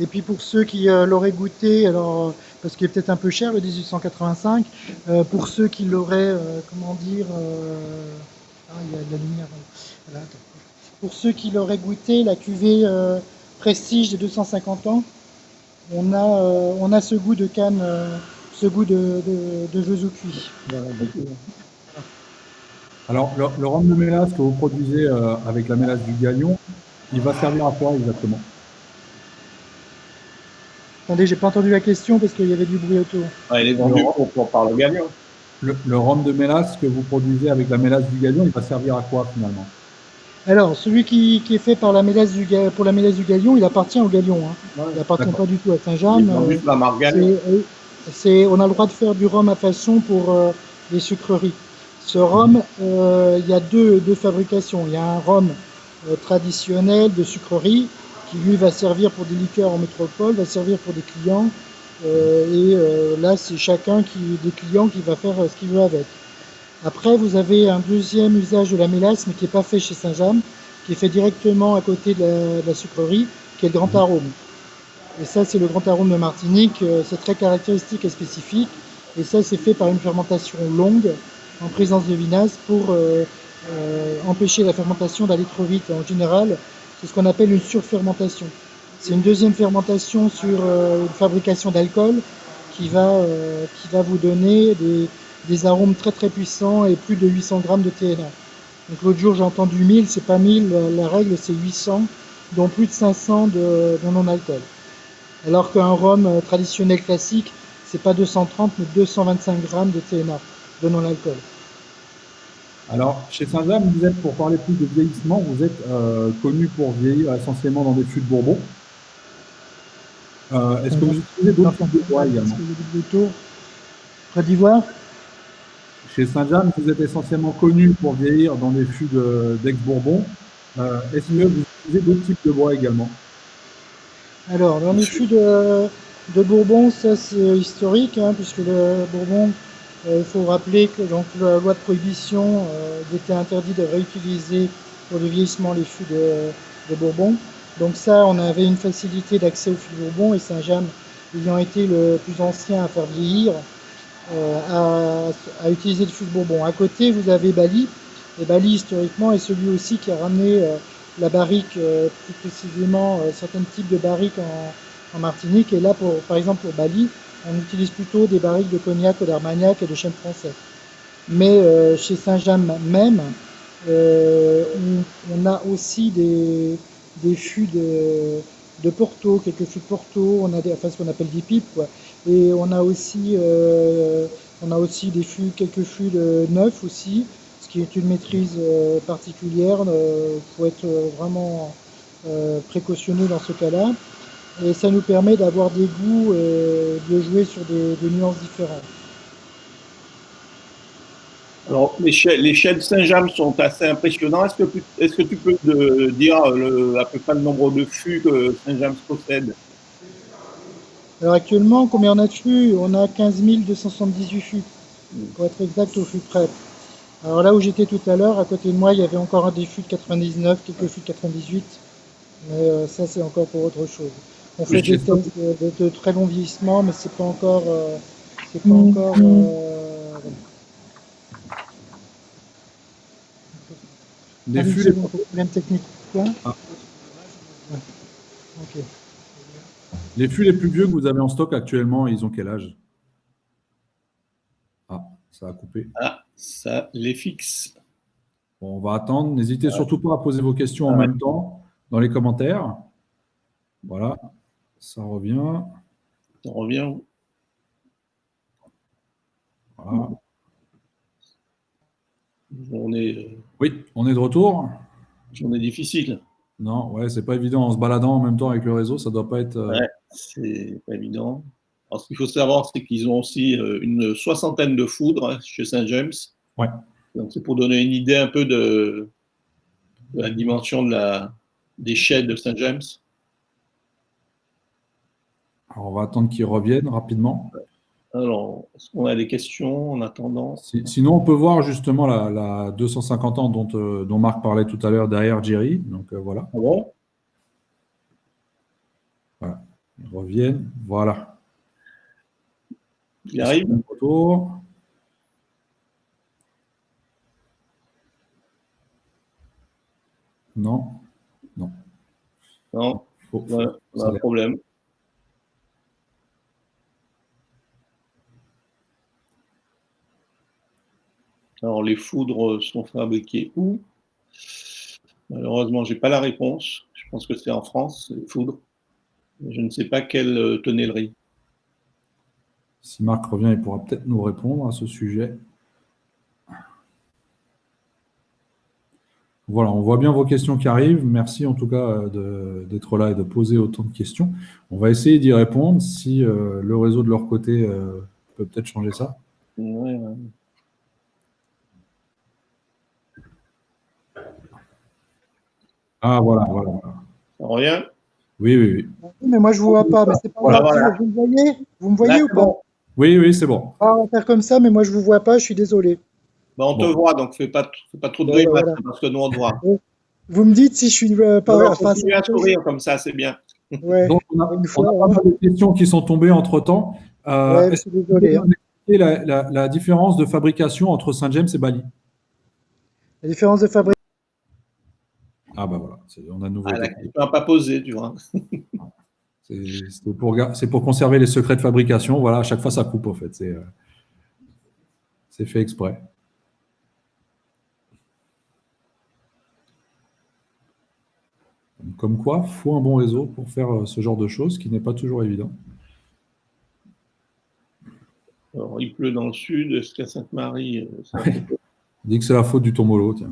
Et puis pour ceux qui l'auraient goûté, alors parce qu'il est peut-être un peu cher le 1885, pour ceux qui l'auraient, il y a de la lumière. Voilà, pour ceux qui l'auraient goûté, la cuvée Prestige de 250 ans, on a ce goût de canne, ce goût de Vesoux cuit. Voilà, alors, le rhum de mélasse que vous produisez avec la mélasse du Galion, il va servir à quoi exactement? Attendez, j'ai pas entendu la question parce qu'il y avait du bruit autour. Ouais, il est vendu pour par le Galion. Le rhum de mélasse que vous produisez avec la mélasse du Galion, il va servir à quoi finalement? Alors, celui qui est fait par pour la mélasse du Galion, il appartient au Galion. Hein. Ouais, il n'appartient pas du tout à Saint-James. La marque Galion. On a le droit de faire du rhum à façon pour les sucreries. Ce rhum, il y a deux fabrications. Il y a un rhum traditionnel de sucrerie qui lui va servir pour des liqueurs en métropole, va servir pour des clients. Là, c'est chacun des clients qui va faire ce qu'il veut avec. Après, vous avez un deuxième usage de la mélasse, mais qui n'est pas fait chez Saint-James, qui est fait directement à côté de la sucrerie, qui est le grand arôme. Et ça, c'est le grand arôme de Martinique. C'est très caractéristique et spécifique. Et ça, c'est fait par une fermentation longue, en présence de vinasse, pour empêcher la fermentation d'aller trop vite. En général, c'est ce qu'on appelle une surfermentation. C'est une deuxième fermentation sur une fabrication d'alcool qui va vous donner des arômes très très puissants et plus de 800 grammes de TNA. Donc l'autre jour j'ai entendu 1000, c'est pas 1000, la règle c'est 800 dont plus de 500 de non-alcool. Alors qu'un rhum traditionnel classique, c'est pas 230, mais 225 grammes de TNA, de non-alcool. Alors, chez Saint-James, vous êtes, pour parler plus de vieillissement, vous êtes connu pour vieillir essentiellement dans des fûts de Bourbon. Est-ce que vous utilisez d'autres types de bois également? Côte d'Ivoire. Chez Saint-James, vous êtes essentiellement connu pour vieillir dans des fûts d'ex-Bourbon. Est-ce que vous utilisez d'autres types de bois également? Alors, dans les fûts de Bourbon, ça c'est historique, hein, puisque le Bourbon, il faut rappeler que donc, la loi de prohibition il était interdit de réutiliser pour le vieillissement les fûts de Bourbon. Donc ça, on avait une facilité d'accès aux fûts de Bourbon, et Saint-James, ayant été le plus ancien à faire vieillir, à utiliser le fût de Bourbon. À côté, vous avez Bali, et Bali, historiquement, est celui aussi qui a ramené la barrique, plus précisément certains types de barriques en Martinique. Et là, par exemple, pour Bali, on utilise plutôt des barriques de cognac ou d'armagnac et de chêne français. Mais chez Saint-James même, on a aussi des fûts de Porto, quelques fûts de Porto, on a enfin, ce qu'on appelle des pipes, quoi. Et on a aussi quelques fûts de neufs aussi, ce qui est une maîtrise particulière. Faut être vraiment précautionneux dans ce cas-là. Et ça nous permet d'avoir des goûts et de jouer sur des nuances différentes. Alors, les chais de Saint-James sont assez impressionnants. Est-ce que tu peux dire à peu près le nombre de fûts que Saint-James possède? Alors actuellement, combien on a de fûts? On a 15 278 fûts, pour être exact au fût près. Alors là où j'étais tout à l'heure, à côté de moi, il y avait encore des fûts de 99, quelques fûts de 98, mais ça c'est encore pour autre chose. On fait des tests de très long vieillissement, mais c'est pas encore, Les fûts, problème technique. Quoi ouais. Ok. Les fûts les plus vieux que vous avez en stock actuellement, ils ont quel âge? Ah, ça a coupé. Ah, ça les fixe. Bon, on va attendre. N'hésitez surtout pas à poser vos questions en même temps dans les commentaires. Voilà, ça revient. Ça revient. Voilà. Oui, on est de retour. Journée difficile. Non, ouais, c'est pas évident en se baladant en même temps avec le réseau, ça doit pas être. Ouais, c'est pas évident. Alors, ce qu'il faut savoir, c'est qu'ils ont aussi une soixantaine de foudres chez Saint-James. Ouais. Donc, c'est pour donner une idée un peu de la dimension des chais de Saint-James. Alors, on va attendre qu'ils reviennent rapidement. Alors, est-ce qu'on a des questions en attendant? Sinon, on peut voir justement la 250 ans dont Marc parlait tout à l'heure derrière Jerry. Donc, voilà. Ah bon? Voilà. Ils reviennent. Voilà. Il arrive? Retour. Non. Non. Non. On a un problème. Alors, les foudres sont fabriquées où? Malheureusement, je n'ai pas la réponse. Je pense que c'est en France, les foudres. Je ne sais pas quelle tonnellerie. Si Marc revient, il pourra peut-être nous répondre à ce sujet. Voilà, on voit bien vos questions qui arrivent. Merci en tout cas d'être là et de poser autant de questions. On va essayer d'y répondre si le réseau de leur côté peut peut-être changer ça. Ouais. Ah, voilà. Ça revient? Oui. Mais moi, je ne vous vois pas. Mais c'est pas grave. Voilà. Vous me voyez? Vous me voyez ou pas? Oui, c'est bon. On va faire comme ça, mais moi, je ne vous vois pas. Je suis désolé. On te voit, donc fais pas trop de grimaces, voilà. Parce que nous, on te voit. Vous me dites si je suis pas... continue à sourire comme ça, c'est bien. Ouais. Donc, on a pas mal de questions qui sont tombées entre-temps. Je suis désolé. La différence de fabrication entre Saint-James et Bali? La différence de fabrication. Ah bah voilà, on a de nouveau. La question n'a pas posé, tu vois. C'est pour conserver les secrets de fabrication. Voilà, à chaque fois, ça coupe, en fait. C'est fait exprès. Comme quoi, il faut un bon réseau pour faire ce genre de choses, qui n'est pas toujours évident. Alors, il pleut dans le sud, est-ce qu'à Sainte-Marie, c'est un peu... On dit que c'est la faute du tombolo, tiens.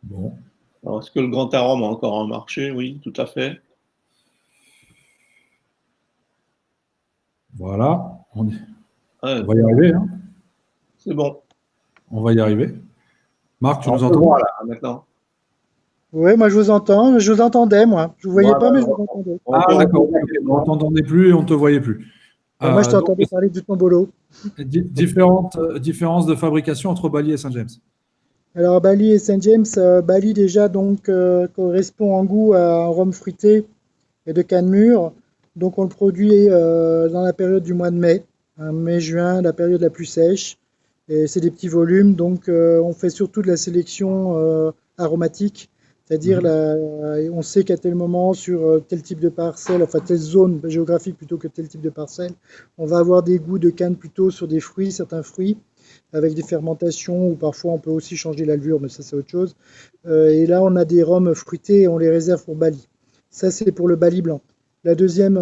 Bon. Alors, est-ce que le Grand Arôme a encore un marché? Oui, tout à fait. Voilà, on va Ouais, y arriver. Hein. c'est bon. On va y arriver. Marc, tu Alors, nous on te entends? voit, là, maintenant. Oui, moi je vous entends, je vous entendais, moi. Je vous voyais Voilà, pas, mais je vous entendais. on Ah, te d'accord. voit. On ne t'entendait plus et on ne te voyait plus. Et moi je Donc, t'entendais parler du tombolo. différentes différences de fabrication entre Bali et Saint James. Alors Bali et Saint James, Bali déjà donc correspond en goût à un rhum fruité et de canne mûre. Donc on le produit dans la période du mois de mai, hein, mai-juin, la période la plus sèche. Et c'est des petits volumes, donc on fait surtout de la sélection aromatique, c'est-à-dire on sait qu'à tel moment, sur tel type de parcelle, enfin telle zone géographique plutôt que tel type de parcelle, on va avoir des goûts de canne plutôt sur des fruits, certains fruits, avec des fermentations, ou parfois on peut aussi changer la levure, mais ça c'est autre chose. Et là on a des rhums fruités et on les réserve pour Bali. Ça c'est pour le Bali blanc. La deuxième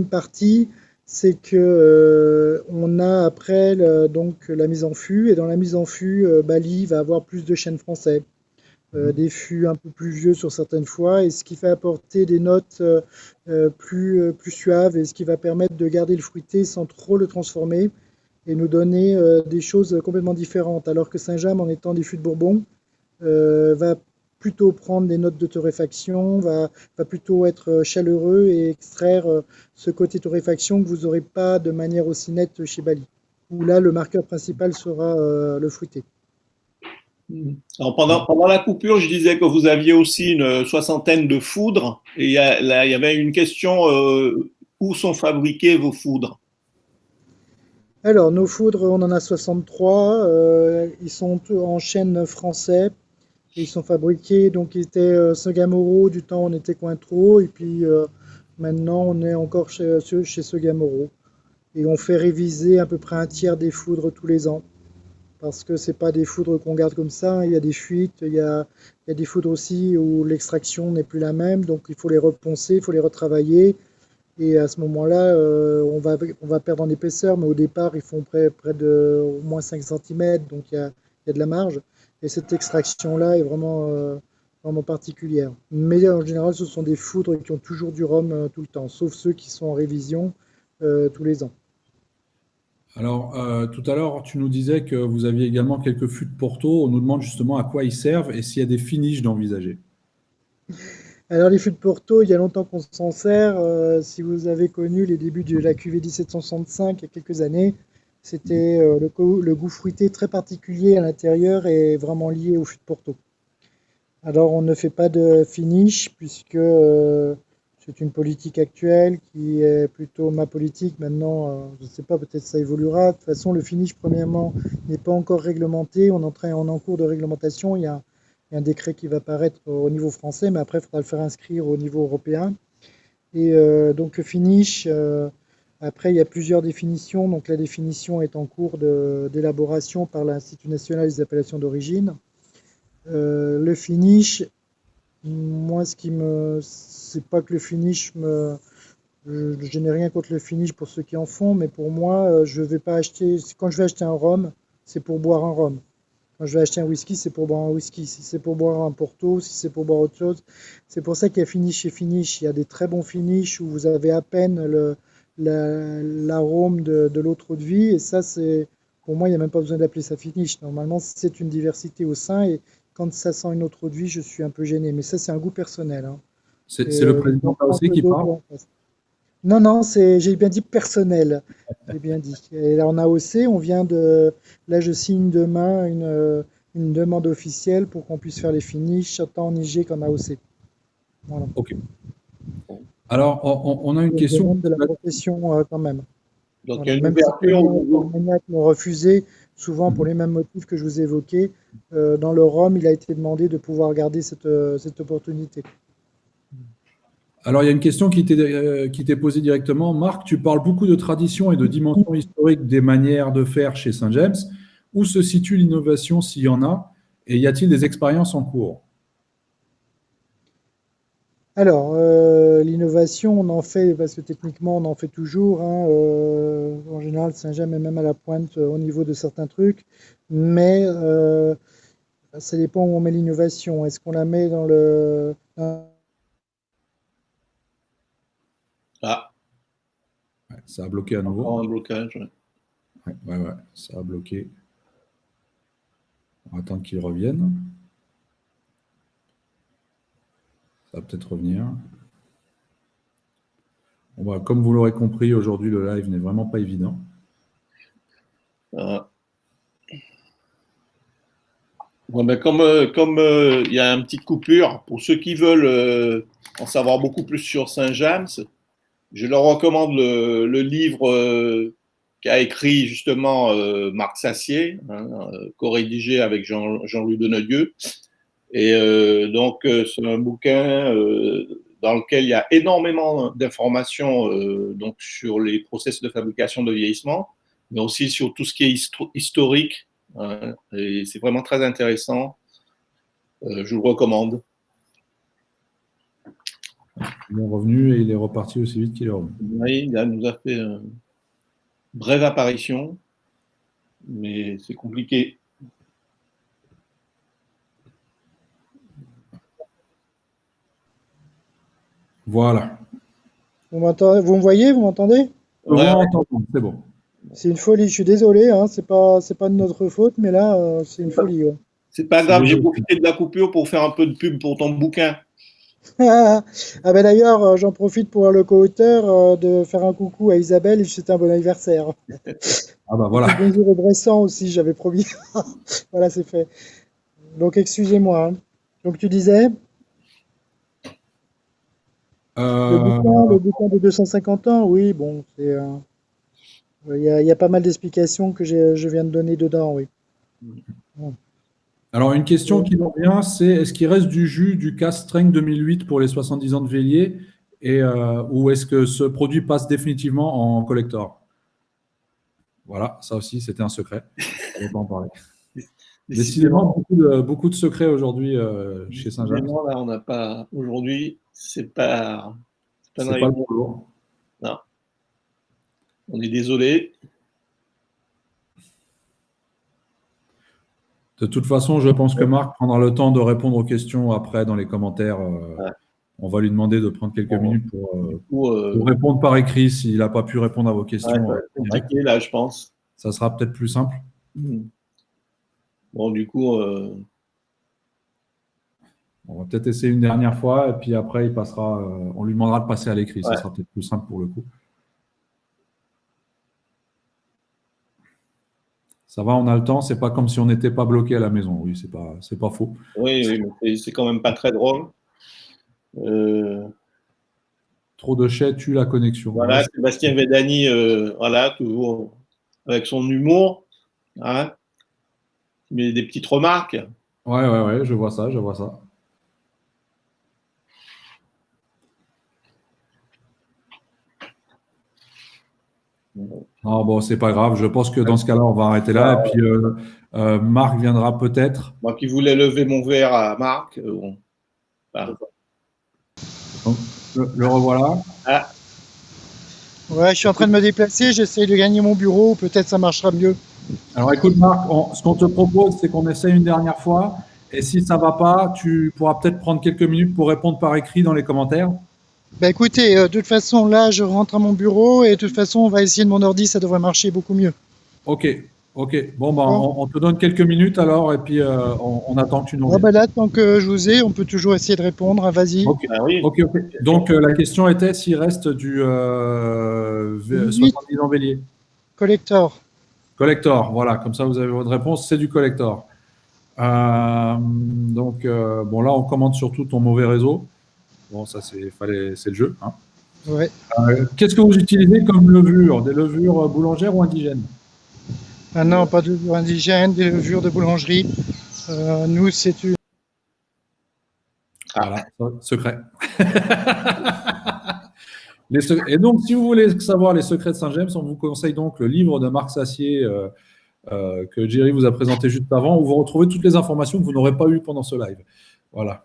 partie, c'est que on a après donc la mise en fût, et dans la mise en fût, Bali va avoir plus de chênes français, des fûts un peu plus vieux sur certaines fois, et ce qui fait apporter des notes plus suaves, et ce qui va permettre de garder le fruité sans trop le transformer et nous donner des choses complètement différentes. Alors que Saint-James, en étant des fûts de Bourbon, va plutôt prendre des notes de torréfaction, va plutôt être chaleureux et extraire ce côté torréfaction que vous n'aurez pas de manière aussi nette chez Bali, où là le marqueur principal sera le fruité. Alors pendant la coupure, je disais que vous aviez aussi une soixantaine de foudres, et il y avait une question, où sont fabriquées vos foudres? Alors, nos foudres, on en a 63. Ils sont en chêne français. Ils sont fabriqués, donc ils étaient Sogamoro, du temps on était Cointreau, et puis maintenant on est encore chez Sogamoro. Et on fait réviser à peu près un tiers des foudres tous les ans, parce que c'est pas des foudres qu'on garde comme ça, il y a des fuites, il y a des foudres aussi où l'extraction n'est plus la même, donc il faut les reponcer, il faut les retravailler, et à ce moment-là, on va perdre en épaisseur, mais au départ, ils font près de au moins 5 cm, donc il y a de la marge. Et cette extraction-là est vraiment particulière. Mais en général, ce sont des foudres qui ont toujours du rhum tout le temps, sauf ceux qui sont en révision tous les ans. Alors, tout à l'heure, tu nous disais que vous aviez également quelques fûts de Porto. On nous demande justement à quoi ils servent et s'il y a des finishes d'envisager. Alors les fûts de Porto, il y a longtemps qu'on s'en sert. Si vous avez connu les débuts de la cuvée 1765 il y a quelques années, c'était le goût fruité très particulier à l'intérieur et vraiment lié au fût de Porto. Alors on ne fait pas de finish puisque c'est une politique actuelle qui est plutôt ma politique. Maintenant, je ne sais pas, peut-être ça évoluera. De toute façon, le finish, premièrement, n'est pas encore réglementé. On est en cours de réglementation. Il y a un décret qui va paraître au niveau français, mais après, il faudra le faire inscrire au niveau européen. Et donc le finish, après, il y a plusieurs définitions. Donc la définition est en cours d'élaboration par l'Institut national des appellations d'origine. Le finish, moi, c'est pas que le finish je n'ai rien contre le finish pour ceux qui en font, mais pour moi, je vais pas acheter. Quand je vais acheter un rhum, c'est pour boire un rhum. Quand je vais acheter un whisky, c'est pour boire un whisky. Si c'est pour boire un Porto, si c'est pour boire autre chose. C'est pour ça qu'il y a finish et finish. Il y a des très bons finishes où vous avez à peine l'arôme de l'autre eau de vie. Et ça, pour moi, il n'y a même pas besoin d'appeler ça finish. Normalement, c'est une diversité au sein. Et quand ça sent une autre eau de vie, je suis un peu gêné. Mais ça, c'est un goût personnel. Hein. C'est le président aussi qui parle. Non, j'ai bien dit personnel. J'ai bien dit. Et là, en AOC, là, je signe demain une demande officielle pour qu'on puisse faire les finishes tant en IG qu'en AOC. Voilà. Ok. Alors, on a une question. De la profession quand même. Donc, voilà. il y a une Même ouverture. si les m'ont refusé, souvent pour les mêmes motifs que je vous ai évoqués, dans le rhum, il a été demandé de pouvoir garder cette opportunité. Alors, il y a une question qui t'est posée directement. Marc, tu parles beaucoup de tradition et de dimension historique des manières de faire chez Saint-James. Où se situe l'innovation s'il y en a? Et y a-t-il des expériences en cours? Alors, l'innovation, on en fait, parce que techniquement, on en fait toujours, hein, en général, Saint-James est même à la pointe au niveau de certains trucs, mais ça dépend où on met l'innovation. Est-ce qu'on la met Ah, Ouais, ça a bloqué à nouveau. encore un blocage. Ouais. Ouais, ça a bloqué. On va attendre qu'il revienne. Ça va peut-être revenir. Bon, bah, comme vous l'aurez compris, aujourd'hui, le live n'est vraiment pas évident. Bon, ben, comme il y a une petite coupure, pour ceux qui veulent en savoir beaucoup plus sur Saint-James, je leur recommande le livre qu'a écrit justement Marc Sassier, hein, co-rédigé avec Jean-Louis Donnedieu. Et donc, c'est un bouquin dans lequel il y a énormément d'informations donc sur les processus de fabrication de vieillissement, mais aussi sur tout ce qui est historique. Hein, et c'est vraiment très intéressant. Je vous le recommande. Il est revenu et il est reparti aussi vite qu'il est revenu. Oui, il nous a fait une brève apparition, mais c'est compliqué. Voilà. Vous me voyez, vous m'entendez? On Ouais, va entendre, c'est bon. C'est une folie, je suis désolé, hein, c'est pas de notre faute, mais là, c'est une folie. Ouais. c'est pas grave, j'ai profité de la coupure pour faire un peu de pub pour ton bouquin. Ah ben d'ailleurs, j'en profite pour le co-auteur de faire un coucou à Isabelle et je souhaite un bon anniversaire. Ah bah Et voilà. puis bonjour au Bressan aussi, j'avais promis. Voilà, c'est fait. Donc excusez-moi, hein. Donc tu disais, le bouquin de 250 ans, oui, bon, il y a pas mal d'explications que je viens de donner dedans, oui. Alors, une question qui nous revient, c'est est-ce qu'il reste du jus du Castreng 2008 pour les 70 ans de Vélier ou est-ce que ce produit passe définitivement en collector? Voilà, ça aussi, c'était un secret. On va pas en parler. Décidément, beaucoup de secrets aujourd'hui chez Saint-James. Là, on n'a pas. Aujourd'hui, c'est pas C'est pas le jour. Non. On est désolé. De toute façon, je pense que Marc prendra le temps de répondre aux questions après dans les commentaires. Ouais. On va lui demander de prendre quelques minutes pour Pour répondre par écrit s'il n'a pas pu répondre à vos questions. compliqué, là, je pense. Ça sera peut-être plus simple. Bon, du coup. On va peut-être essayer une dernière fois et puis après, il passera. On lui demandera de passer à l'écrit. Ça sera peut-être plus simple pour le coup. Ça va, on a le temps. C'est pas comme si on n'était pas bloqué à la maison. Oui, c'est pas faux. Oui, mais c'est quand même pas très drôle. Trop de chais tue la connexion. Voilà, Sébastien Vedani, voilà, toujours avec son humour, hein, mais des petites remarques. Ouais, je vois ça. Non, bon, c'est pas grave. Je pense que dans ce cas-là, on va arrêter là. Et puis, Marc viendra peut-être. Moi qui voulais lever mon verre à Marc, bon. Voilà. Donc, le revoilà. Ah. Ouais, je suis en train de me déplacer, j'essaie de gagner mon bureau, peut-être ça marchera mieux. Alors écoute Marc, ce qu'on te propose, c'est qu'on essaye une dernière fois. Et si ça ne va pas, tu pourras peut-être prendre quelques minutes pour répondre par écrit dans les commentaires. Bah écoutez, de toute façon, là, je rentre à mon bureau et de toute façon, on va essayer de mon ordi, ça devrait marcher beaucoup mieux. Ok. Bon, bah, on te donne quelques minutes alors et puis on attend que tu nous reviennes. Là, tant que je vous ai, on peut toujours essayer de répondre. Hein, vas-y. Ok. Donc, la question était s'il reste du 70 ans Bélier. Collector. Collector, voilà. Comme ça, vous avez votre réponse. C'est du collector. Donc, bon, là, on commande surtout ton mauvais réseau. Bon, ça, c'est le jeu. Hein. Ouais. Qu'est-ce que vous utilisez comme levure? Des levures boulangères ou indigènes? Ah non, pas de levure indigène, des levures de boulangerie. Nous, c'est une. Voilà, secret. Et donc, si vous voulez savoir les secrets de Saint-James, on vous conseille donc le livre de Marc Sassier que Jerry vous a présenté juste avant, où vous retrouvez toutes les informations que vous n'aurez pas eues pendant ce live. Voilà.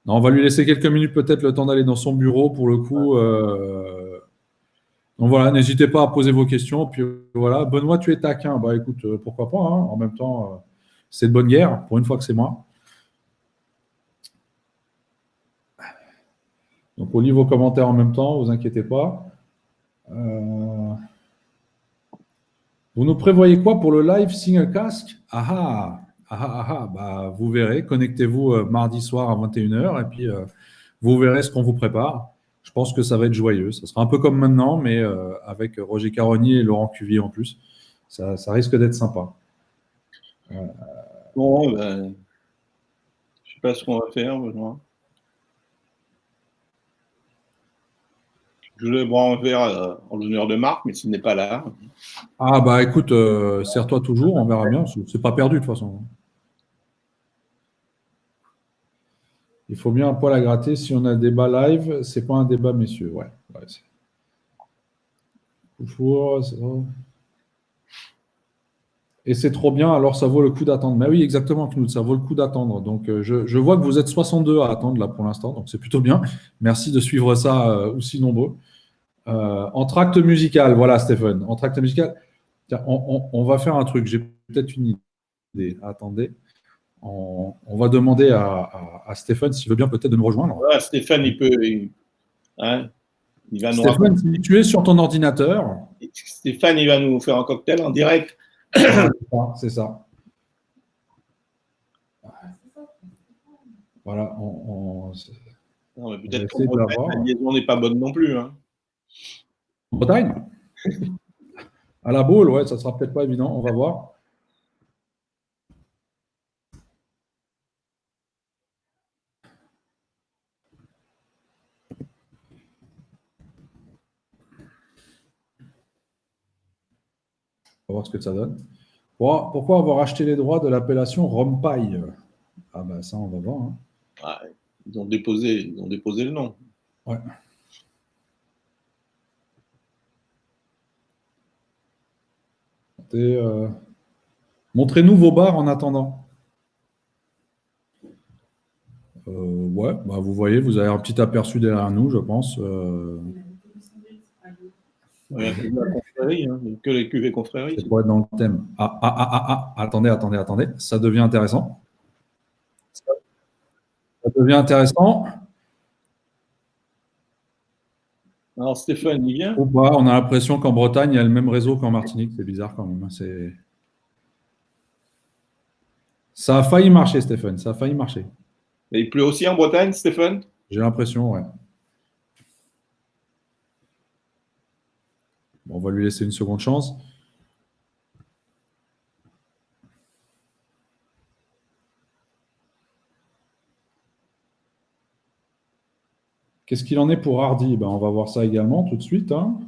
Non, on va lui laisser quelques minutes, peut-être le temps d'aller dans son bureau pour le coup. Donc voilà, n'hésitez pas à poser vos questions. Puis voilà, Benoît, tu es taquin. Bah écoute, pourquoi pas, hein. En même temps, c'est de bonne guerre, pour une fois que c'est moi. Donc, on lit vos commentaires en même temps, ne vous inquiétez pas. Vous nous prévoyez quoi pour le live single casque? Bah, vous verrez. Connectez-vous mardi soir à 21h et puis vous verrez ce qu'on vous prépare. Je pense que ça va être joyeux. Ça sera un peu comme maintenant, mais avec Roger Caronnier et Laurent Cuvier en plus. Ça risque d'être sympa. Bon, ben, je ne sais pas ce qu'on va faire, Benoît. Je voulais boire un verre en l'honneur de Marc, mais s'il n'est pas là. Ah bah écoute, serre-toi toujours, on verra bien. C'est pas perdu de toute façon. Il faut bien un poil à gratter. Si on a un débat live, c'est pas un débat, messieurs. Ouais. Et c'est trop bien, alors ça vaut le coup d'attendre. Mais oui, exactement, Knut, ça vaut le coup d'attendre. Donc, je vois que vous êtes 62 à attendre là pour l'instant, donc c'est plutôt bien. Merci de suivre ça aussi nombreux. Entracte musical, voilà, Stéphane. Entracte musical. Tiens, on va faire un truc. J'ai peut-être une idée. Attendez. On va demander à Stéphane s'il veut bien peut-être de nous rejoindre. Voilà, Stéphane, il va nous Stéphane, si tu es sur ton ordinateur. Stéphane, il va nous faire un cocktail en direct. C'est ça. Voilà. Non, mais peut-être qu'en Bretagne, la liaison n'est pas bonne non plus. Hein. En Bretagne? À la boule, ouais, ça sera peut-être pas évident. On va voir. On va voir ce que ça donne. Pourquoi avoir acheté les droits de l'appellation Rhum Paille? Ah bah ça, on va voir. Hein. Ah, ils ont déposé le nom. Ouais. Montrez-nous vos bars en attendant. Ouais, bah vous voyez, vous avez un petit aperçu derrière nous, je pense. Ouais, que les cuvées confréries. C'est pour être dans le thème. Attendez. Ça devient intéressant. Ça devient intéressant. Alors Stéphane, il vient? Ou pas, on a l'impression qu'en Bretagne, il y a le même réseau qu'en Martinique. C'est bizarre quand même. Ça a failli marcher, Stéphane. Ça a failli marcher. Et il pleut aussi en Bretagne, Stéphane? J'ai l'impression, ouais. Bon, on va lui laisser une seconde chance. Qu'est-ce qu'il en est pour Hardy? Ben, on va voir ça également tout de suite. Hein.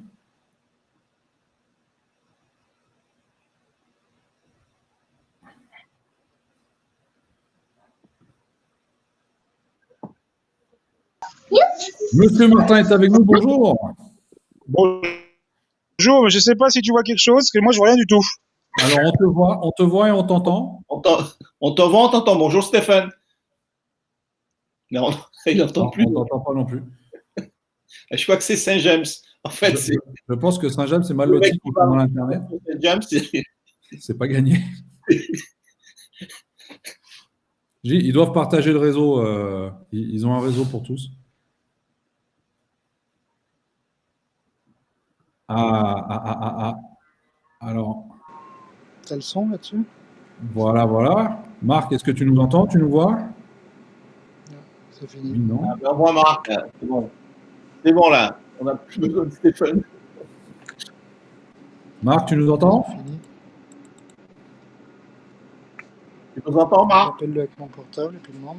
Monsieur Martin est avec nous, bonjour. Bonjour, mais je ne sais pas si tu vois quelque chose, parce que moi je vois rien du tout. Alors on te voit et on t'entend. On te voit, on t'entend. Bonjour Stéphane. Non, il n'entend plus. On t'entend pas non plus. Je crois que c'est Saint-James. En fait, je pense que Saint-James c'est mal loti concernant l'Internet. Saint-James, c'est pas gagné. Ils doivent partager le réseau. Ils ont un réseau pour tous. Alors. T'as le son là-dessus? Voilà. Marc, est-ce que tu nous entends? Tu nous vois? Non, c'est fini. Non. On voit Marc. C'est bon. C'est bon là. On n'a plus besoin de Stéphane. Marc, tu nous entends? C'est fini. Tu nous entends, Marc? J'appelle-le avec mon portable et puis demande.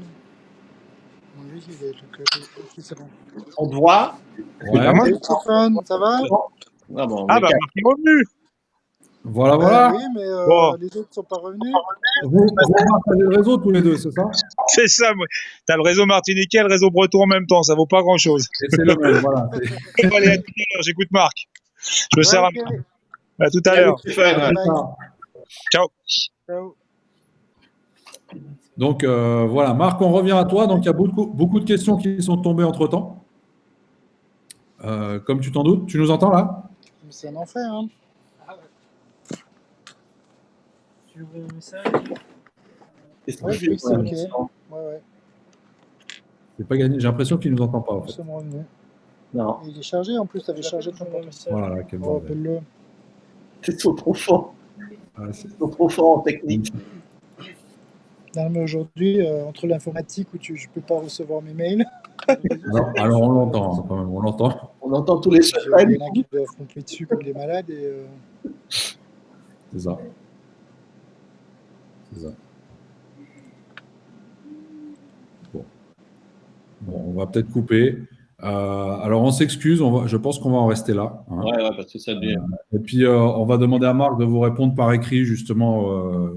Oui, il est c'est bon. On te voit? Ouais. Salut Stéphane, ça va? Ah bon, Marc est revenu. Voilà, voilà. Oui, mais Bon. les autres ne sont pas revenus. Vous partagez le réseau tous les deux, c'est ça? C'est ça, moi. T'as le réseau martiniquais et le réseau breton en même temps, ça vaut pas grand-chose. Et c'est le même, voilà. Allez, à tout à l'heure, j'écoute Marc. Je me sers Ouais, un ok. peu. À tout à l'heure. Stéphane, À ouais. plus tard. Ciao. Ciao. Donc voilà, Marc, on revient à toi. Donc il y a beaucoup de questions qui sont tombées entre-temps. Comme tu t'en doutes, tu nous entends là? C'est un enfer, hein. Tu ouvres le message? Qu'est-ce que Ouais, je je fais dis que c'est pour ok. l'instant Ouais. C'est pas gagné. J'ai l'impression qu'il nous entend pas en fait. C'est mon revenu. Non, Et il est chargé, en plus, tu avais chargé ton portable. Voilà, là, quel Oh, bordel. appelle-le. c'est trop fort. Ah, c'est- Ils sont trop forts en technique. Non, mais aujourd'hui, entre l'informatique où je peux pas recevoir mes mails, Non, alors on l'entend hein, quand même, on l'entend. On entend tous les il secrets. y en a qui doivent pomper dessus comme des malades. Et, C'est ça. C'est ça. Bon, on va peut-être couper. Alors on s'excuse, je pense qu'on va en rester là. Hein. Ouais, parce que ça devient. Et puis on va demander à Marc de vous répondre par écrit justement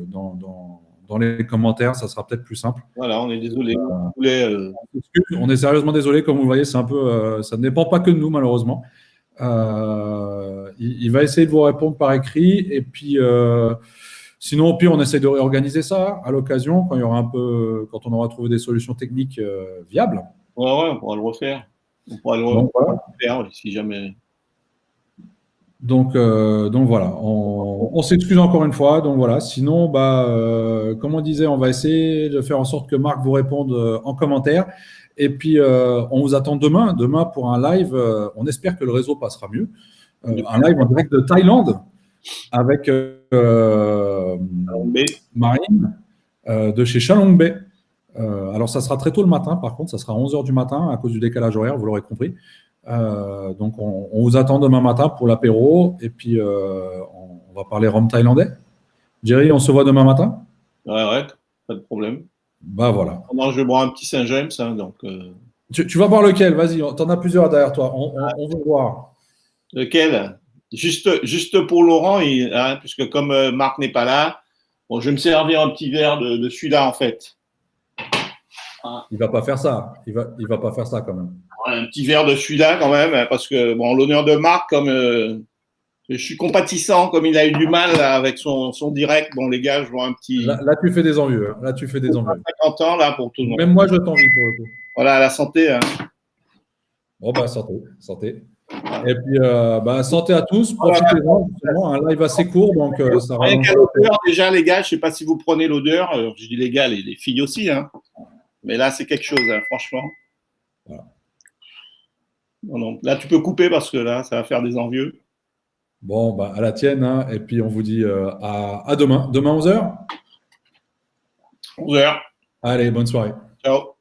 dans les commentaires, ça sera peut-être plus simple. Voilà, on est désolé. On voulait, On est sérieusement désolé, comme vous le voyez, c'est un peu, ça ne dépend pas que de nous malheureusement. Il va essayer de vous répondre par écrit et puis sinon au pire on essaie de réorganiser ça à l'occasion quand il y aura quand on aura trouvé des solutions techniques viables. ouais, on pourra le refaire. On pourra le Donc, voilà. refaire si jamais. Donc voilà, on s'excuse encore une fois. Donc voilà, sinon, comme on disait, on va essayer de faire en sorte que Marc vous réponde en commentaire. Et puis, on vous attend demain pour un live. On espère que le réseau passera mieux. Un live en direct de Thaïlande avec Marine de chez Shalong Bay. Alors, ça sera très tôt le matin, par contre, ça sera 11h du matin à cause du décalage horaire, vous l'aurez compris. Donc, on vous attend demain matin pour l'apéro et puis on va parler rhum thaïlandais. Jerry, on se voit demain matin? Ouais, pas de problème. Bah voilà. Non, je vais boire un petit Saint-James, hein, donc. Tu vas boire lequel? Vas-y, t'en as plusieurs derrière toi. On veut voir. Lequel? Juste pour Laurent, hein, puisque comme Marc n'est pas là, bon, je vais me servir un petit verre de celui-là en fait. Il va pas faire ça. Il va pas faire ça quand même. Ouais, un petit verre de celui-là quand même, hein, parce que bon, l'honneur de Marc, comme je suis compatissant, comme il a eu du mal là, avec son direct, bon les gars, je vois un petit. Là, tu fais des envieux. Hein. Là, tu fais des envieux. 50 ans là pour tout le monde. Même moi, je t'envie pour le coup. Voilà, la santé. Hein. Bon, santé. Et puis, santé à tous. Profitez-en. Justement, un live assez court, donc ça Rien rallonge. qu'à l'odeur, déjà les gars, je sais pas si vous prenez l'odeur. Je dis les gars, les filles aussi, hein. Mais là, c'est quelque chose, hein, franchement. Voilà. Non. Là, tu peux couper parce que là, ça va faire des envieux. Bon, à la tienne. Hein, et puis, on vous dit à demain. Demain, 11h? 11h. Allez, bonne soirée. Ciao.